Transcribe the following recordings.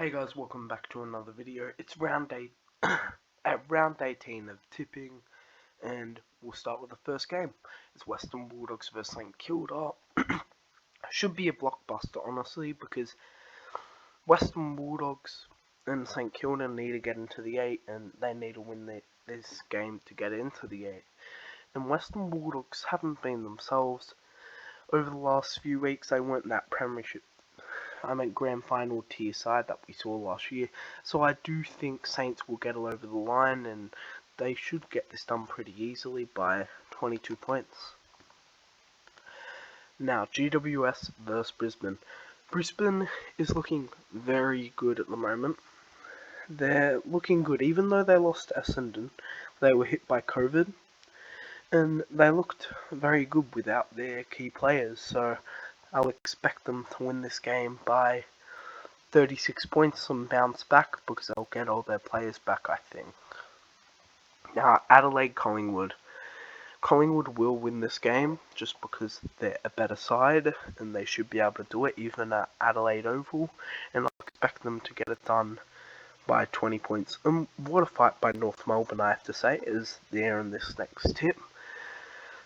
Hey guys, welcome back to another video. It's round 8 at round 18 of tipping, and we'll start with the first game. It's Western Bulldogs vs St Kilda. Should be a blockbuster, honestly, because Western Bulldogs and St Kilda need to get into the 8, and they need to win this game to get into the 8. And Western Bulldogs haven't been themselves over the last few weeks. They weren't that premiership, grand final tier side that we saw last year. So I do think Saints will get over the line, and they should get this done pretty easily by 22 points. Now, GWS vs Brisbane. Brisbane is looking very good at the moment. They're looking good, even though they lost Essendon. They were hit by COVID, and they looked very good without their key players. So I'll expect them to win this game by 36 points and bounce back, because they'll get all their players back, I think. Now, Adelaide Collingwood. Collingwood will win this game just because they're a better side and they should be able to do it even at Adelaide Oval, and I expect them to get it done by 20 points. And what a fight by North Melbourne, I have to say, is there in this next tip.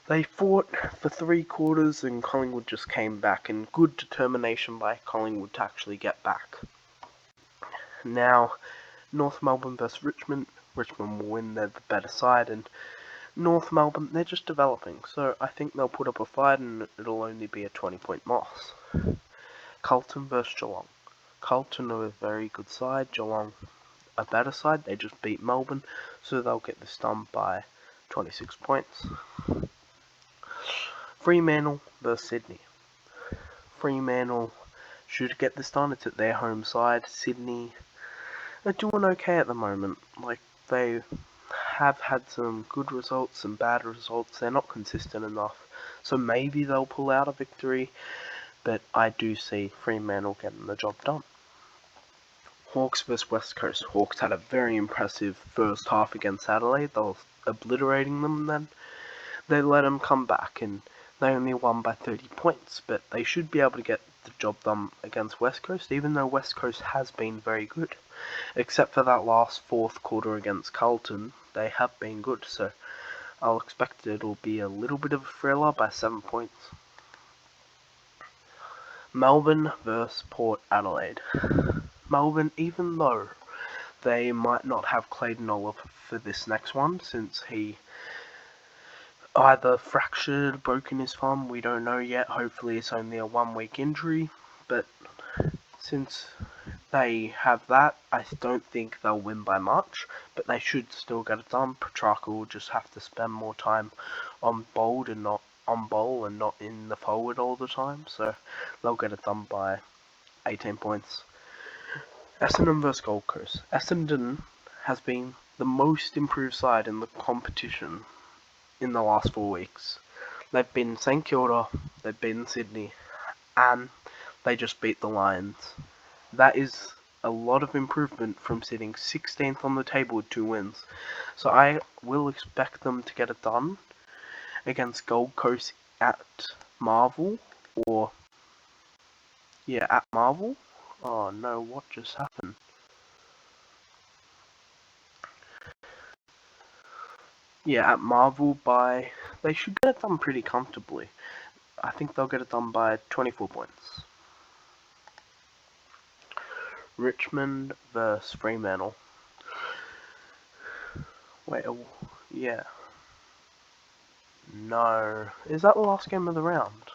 They fought for 3 quarters and Collingwood just came back, and good determination by Collingwood to actually get back. Now, North Melbourne vs Richmond. Richmond will win, they're the better side, and North Melbourne, they're just developing, so I think they'll put up a fight and it'll only be a 20-point loss. Carlton vs Geelong. Carlton are a very good side, Geelong a better side. They just beat Melbourne, so they'll get this done by 26 points. Fremantle vs Sydney. Fremantle should get this done. It's at their home side. Sydney are doing okay at the moment. Like, they have had some good results and bad results. They're not consistent enough, so maybe they'll pull out a victory, but I do see Fremantle getting the job done. Hawks vs West Coast. Hawks had a very impressive first half against Adelaide. They were obliterating them then. They let them come back, and they only won by 30 points, but they should be able to get the job done against West Coast, even though West Coast has been very good. Except for that last 4th quarter against Carlton, they have been good, so I'll expect it'll be a little bit of a thriller by 7 points. Melbourne vs Port Adelaide. Melbourne, even though they might not have Clayton Oliver for this next one, since he either fractured, broken his thumb, we don't know yet. Hopefully it's only a 1-week injury, but since they have that, I don't think they'll win by much, but they should still get it done. Petrarca will just have to spend more time on bowl and not in the forward all the time, so they'll get it done by 18 points. Essendon vs Gold Coast. Essendon has been the most improved side in the competition in the last 4 weeks. They've been St Kilda, they've been Sydney, and they just beat the Lions. That is a lot of improvement from sitting 16th on the table with 2 wins. So I will expect them to get it done against Gold Coast at Marvel, at Marvel. Oh no, what just happened? Yeah, at Marvel they should get it done pretty comfortably. I think they'll get it done by 24 points. Richmond vs Fremantle. Wait, yeah. No. Is that the last game of the round?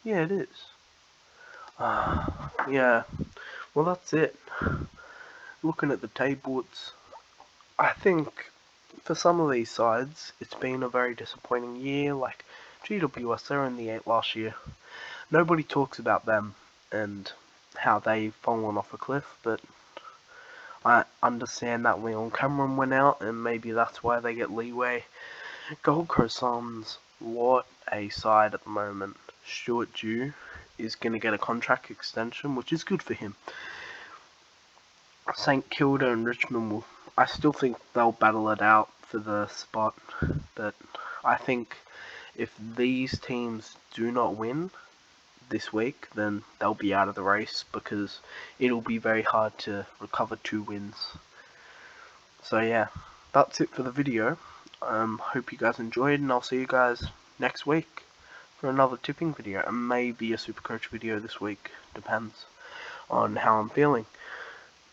Yeah, it is. Yeah. Well, that's it. Looking at the table, I think for some of these sides, it's been a very disappointing year. Like GWS, they were in the 8 last year. Nobody talks about them and how they've fallen off a cliff, but I understand that Leon Cameron went out, and maybe that's why they get leeway. Gold Coast Suns, what a side at the moment. Stuart Dew is going to get a contract extension, which is good for him. St Kilda and Richmond I still think they'll battle it out for the spot, but I think if these teams do not win, this week, then they'll be out of the race because it'll be very hard to recover 2 wins. So yeah, that's it for the video. Hope you guys enjoyed, and I'll see you guys next week for another tipping video, and maybe a Supercoach video this week, depends on how I'm feeling.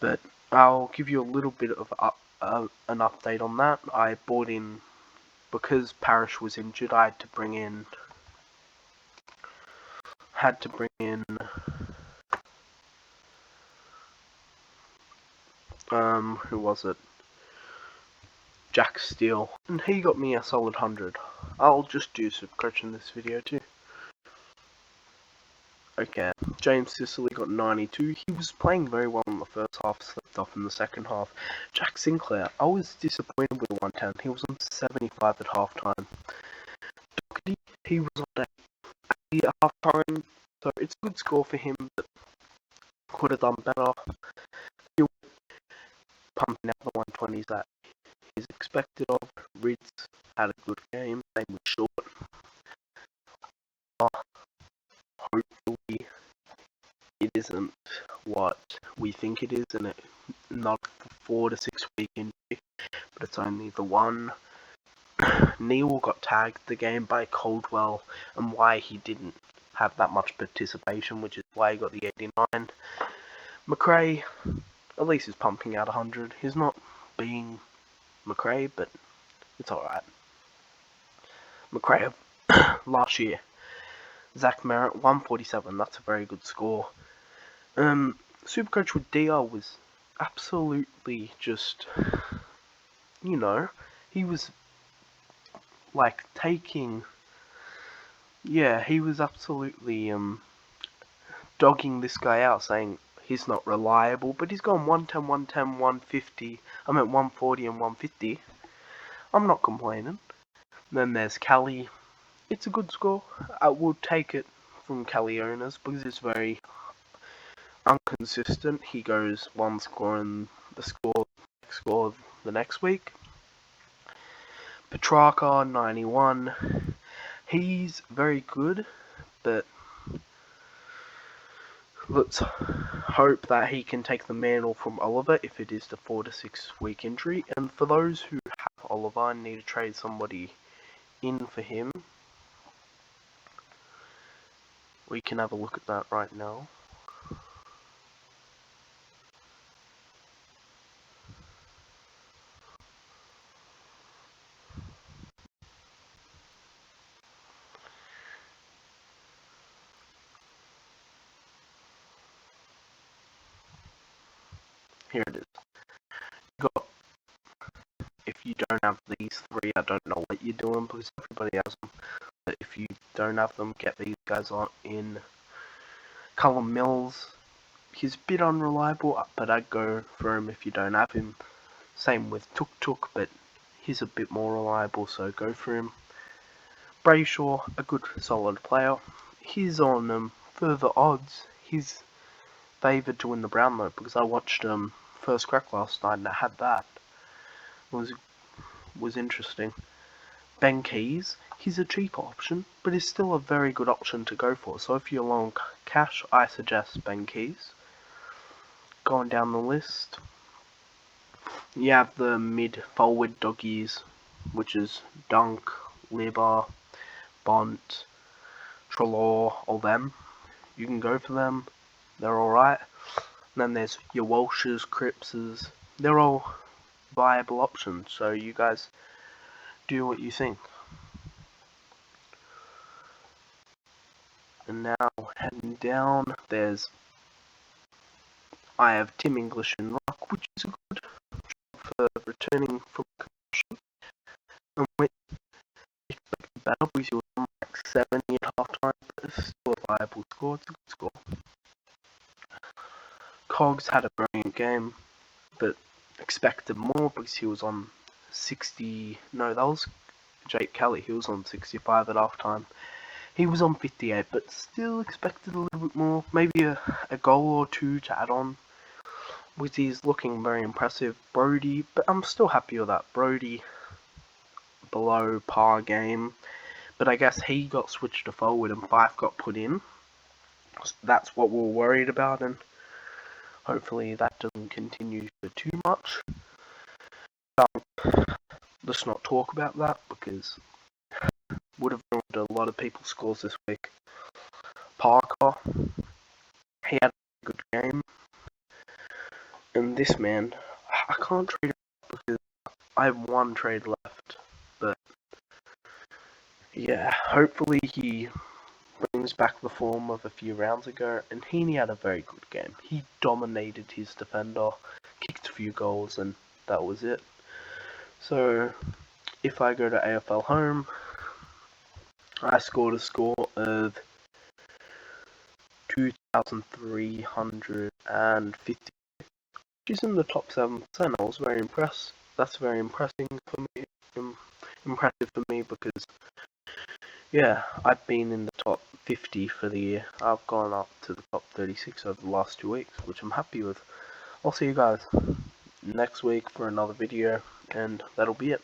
But I'll give you a little bit of an update on that. I bought in, because Parrish was injured, I had to bring in who was it? Jack Steele, and he got me a solid 100. I'll just do Supercoach in this video too. Okay, James Sicily got 92. He was playing very well in the first half, slipped off in the second half. Jack Sinclair, I was disappointed with 110. He was on 75 at halftime. Doherty, he was on 80 at halftime, so it's a good score for him, but could have done better. He'll pumping out the 120s that he's expected of. Ritz had a good game, same with Short. Hopefully it isn't what we think it is, and it not 4 to 6 week injury, but it's only the one. Neil got tagged the game by Caldwell, and why he didn't have that much participation, which is why he got the 89. McRae, at least he's pumping out 100. He's not being McRae, but it's alright. McRae last year. Zach Merritt, 147. That's a very good score. Supercoach with DR was absolutely just, you know, he was like taking, yeah, he was absolutely dogging this guy out, saying he's not reliable, but he's gone 110, 110, 150, 140 and 150. I'm not complaining. Then there's Cali. It's a good score. I will take it from Cali owners because it's very inconsistent. He goes one score and the score the next week. Petrarca, 91. He's very good, but let's hope that he can take the mantle from Oliver if it is the 4 to 6 week injury. And for those who have Oliver and need to trade somebody in for him, we can have a look at that right now. Here it is. If you don't have these 3, I don't know what you're doing because everybody has them. But if you don't have them, get these guys on in. Callum Mills, he's a bit unreliable, but I'd go for him if you don't have him. Same with Tuk Tuk, but he's a bit more reliable, so go for him. Brayshaw, a good solid player. He's on further odds. He's favoured to win the Brownlow because I watched First Crack last night and I had that. It was interesting. Ben Keys, he's a cheaper option, but he's still a very good option to go for. So if you're long cash, I suggest Ben Keys. Going down the list, you have the mid-forward doggies, which is Dunk, Libba, Bont, Trelaw, all them. You can go for them. They're alright. Then there's your Walshes, Crippses. They're all viable options, so you guys do what you think. And now heading down, I have Tim English in Rock, which is good for returning from concussion. And we expected better because he was on like 70 at halftime, but it's still a viable score. It's a good score. Cogs had a brilliant game, but expected more because he was on 60. No, that was Jake Kelly. He was on 65 at halftime. He was on 58, but still expected a little bit more. Maybe a goal or 2 to add on. Because he's looking very impressive. Brody, but I'm still happy with that. Brody, below par game. But I guess he got switched to forward and Fife got put in. That's what we're worried about, and hopefully that doesn't continue for too much. Let's not talk about that because it would have ruined a lot of people's scores this week. Parker, he had a good game, and this man, I can't trade him because I have one trade left, but yeah, hopefully he brings back the form of a few rounds ago, and Heaney had a very good game. He dominated his defender, kicked a few goals, and that was it. So, if I go to AFL home, I scored a score of 2,350, which is in the top 7%. I was very impressed. That's very impressive for me because, yeah, I've been in the top 50 for the year. I've gone up to the top 36 over the last 2 weeks, which I'm happy with. I'll see you guys next week for another video, and that'll be it.